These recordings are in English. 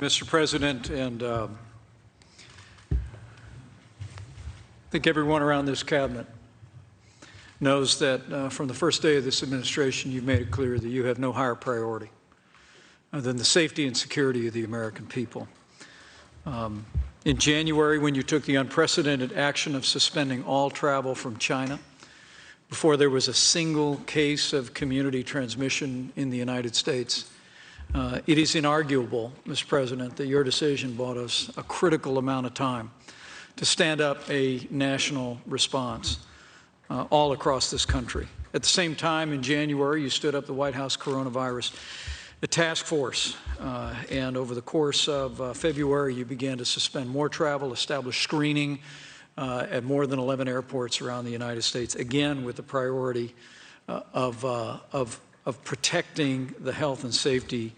Mr. President, and I think everyone around this cabinet knows that from the first day of this administration, you've made it clear that you have no higher priority than the safety and security of the American people. In January, when you took the unprecedented action of suspending all travel from China, before there was a single case of community transmission in the United States, it is inarguable, Mr. President, that your decision bought us a critical amount of time to stand up a national response all across this country. At the same time, in January, you stood up the White House coronavirus task force, and over the course of February, you began to suspend more travel, establish screening at more than 11 airports around the United States, again with the priority of protecting the health and safety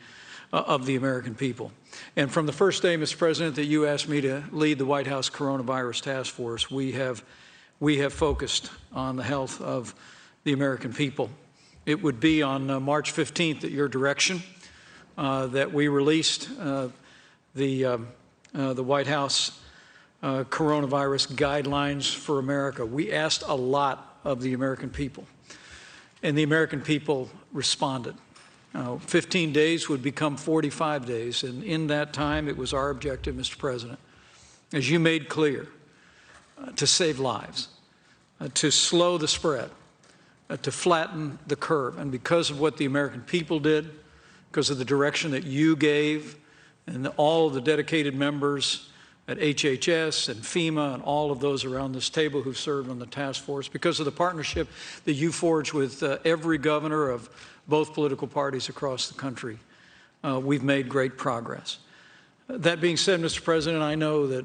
of the American people. And from the first day, Mr. President, that you asked me to lead the White House coronavirus task force, we have focused on the health of the American people. It would be on March 15th at your direction that we released the White House coronavirus guidelines for America. We asked a lot of the American people, and the American people responded. 15 days would become 45 days, and in that time, it was our objective, Mr. President, as you made clear, to save lives, to slow the spread, to flatten the curve. And because of what the American people did, because of the direction that you gave, and all of the dedicated members at HHS and FEMA and all of those around this table who served on the task force, because of the partnership that you forged with every governor of both political parties across the country, we've made great progress. That being said, Mr. President, I know that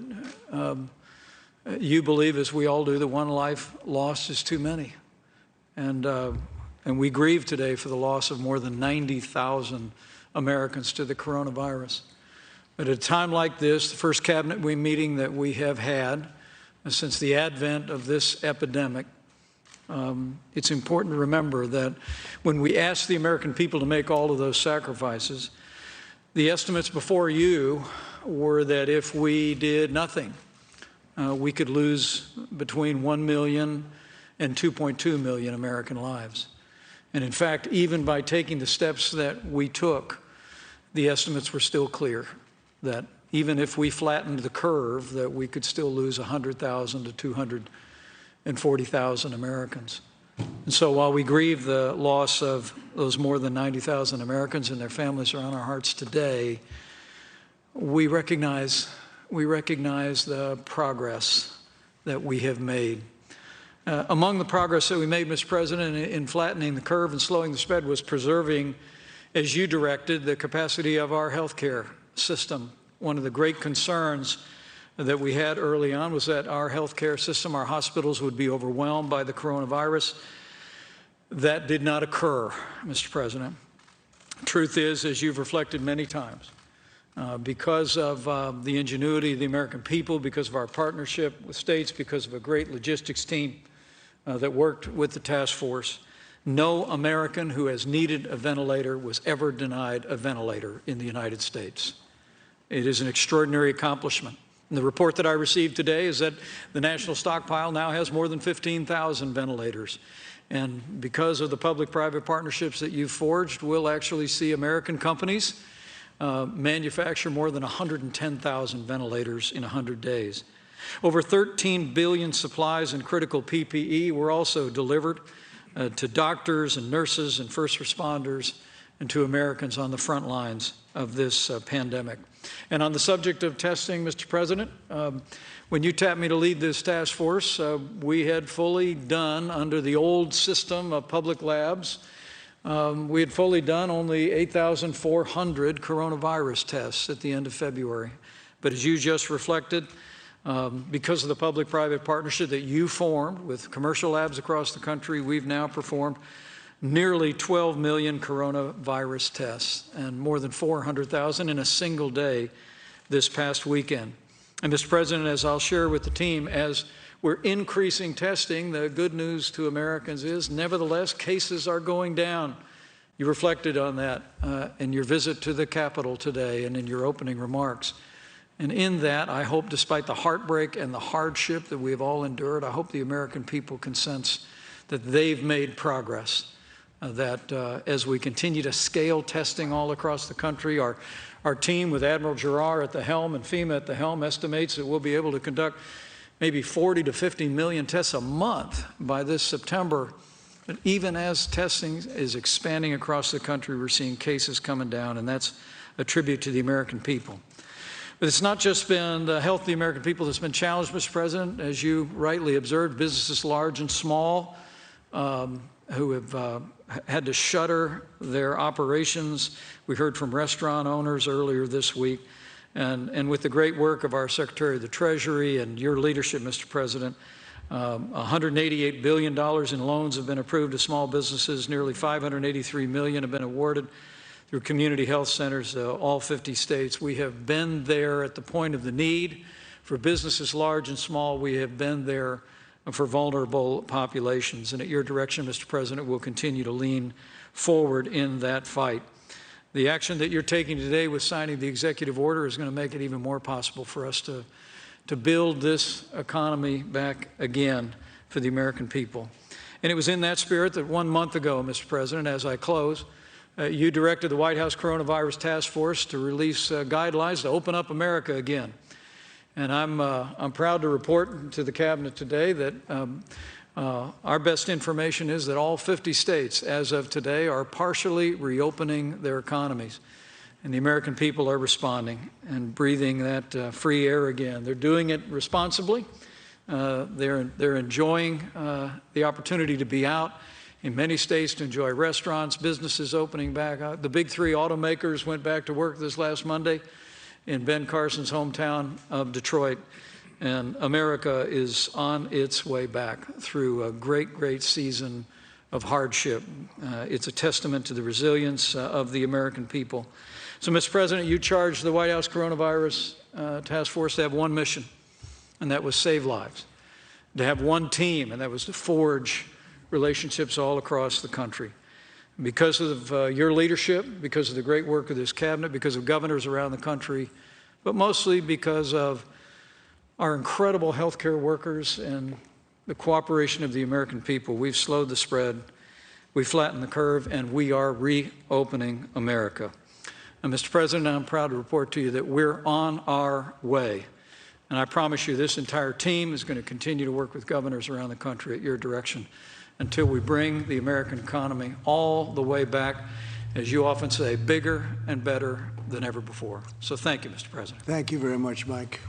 you believe, as we all do, that one life lost is too many. And we grieve today for the loss of more than 90,000 Americans to the coronavirus. But at a time like this, the first cabinet meeting that we have had since the advent of this epidemic, it's important to remember that when we asked the American people to make all of those sacrifices, the estimates before you were that if we did nothing, we could lose between 1 million and 2.2 million American lives. And in fact, even by taking the steps that we took, the estimates were still clear that even if we flattened the curve, that we could still lose 100,000 to 240,000 Americans. And so while we grieve the loss of those more than 90,000 Americans and their families are on our hearts today, we recognize the progress that we have made. Among the progress that we made, Mr. President, in flattening the curve and slowing the spread was preserving, as you directed, the capacity of our healthcare system. One of the great concerns that we had early on was that our healthcare system, our hospitals, would be overwhelmed by the coronavirus. That did not occur, Mr. President. Truth is, as you've reflected many times, because of the ingenuity of the American people, because of our partnership with states, because of a great logistics team that worked with the task force, no American who has needed a ventilator was ever denied a ventilator in the United States. It is an extraordinary accomplishment. And the report that I received today is that the national stockpile now has more than 15,000 ventilators. And because of the public-private partnerships that you've forged, we'll actually see American companies manufacture more than 110,000 ventilators in 100 days. Over 13 billion supplies and critical PPE were also delivered to doctors and nurses and first responders and to Americans on the front lines of this pandemic. And on the subject of testing, Mr. President, when you tapped me to lead this task force, we had fully done, under the old system of public labs, we had fully done only 8,400 coronavirus tests at the end of February. But as you just reflected, because of the public-private partnership that you formed with commercial labs across the country, we've now performed nearly 12 million coronavirus tests and more than 400,000 in a single day this past weekend. And Mr. President, as I'll share with the team, as we're increasing testing, the good news to Americans is, nevertheless, cases are going down. You reflected on that in your visit to the Capitol today and in your opening remarks. And in that, I hope, despite the heartbreak and the hardship that we have all endured, I hope the American people can sense that they've made progress, that as we continue to scale testing all across the country, our team with Admiral Giroir at the helm and FEMA at the helm estimates that we'll be able to conduct maybe 40 to 50 million tests a month by this September. But even as testing is expanding across the country, we're seeing cases coming down, and that's a tribute to the American people. But it's not just been the health of the American people that's been challenged, Mr. President. As you rightly observed, businesses large and small who have had to shutter their operations. We heard from restaurant owners earlier this week. And with the great work of our Secretary of the Treasury and your leadership, Mr. President, $188 billion in loans have been approved to small businesses. Nearly $583 million have been awarded through community health centers, all 50 states. We have been there at the point of the need for businesses large and small. We have been there for vulnerable populations. And at your direction, Mr. President, we'll continue to lean forward in that fight. The action that you're taking today with signing the executive order is going to make it even more possible for us to build this economy back again for the American people. And it was in that spirit that 1 month ago, Mr. President, as I close, you directed the White House Coronavirus Task Force to release guidelines to open up America again. And I'm proud to report to the Cabinet today that our best information is that all 50 states, as of today, are partially reopening their economies. And the American people are responding and breathing that free air again. They're doing it responsibly. They're enjoying the opportunity to be out in many states, to enjoy restaurants, businesses opening back. The big three automakers went back to work this last Monday in Ben Carson's hometown of Detroit. And America is on its way back through a great, great season of hardship. It's a testament to the resilience of the American people. So, Mr. President, you charged the White House Coronavirus Task Force to have one mission, and that was save lives, to have one team, and that was to forge relationships all across the country. Because of your leadership, because of the great work of this Cabinet, because of governors around the country, but mostly because of our incredible healthcare workers and the cooperation of the American people, we've slowed the spread, we flattened the curve, and we are reopening America. And Mr. President, I'm proud to report to you that we're on our way. And I promise you this entire team is going to continue to work with governors around the country at your direction until we bring the American economy all the way back, as you often say, bigger and better than ever before. So thank you, Mr. President. Thank you very much, Mike.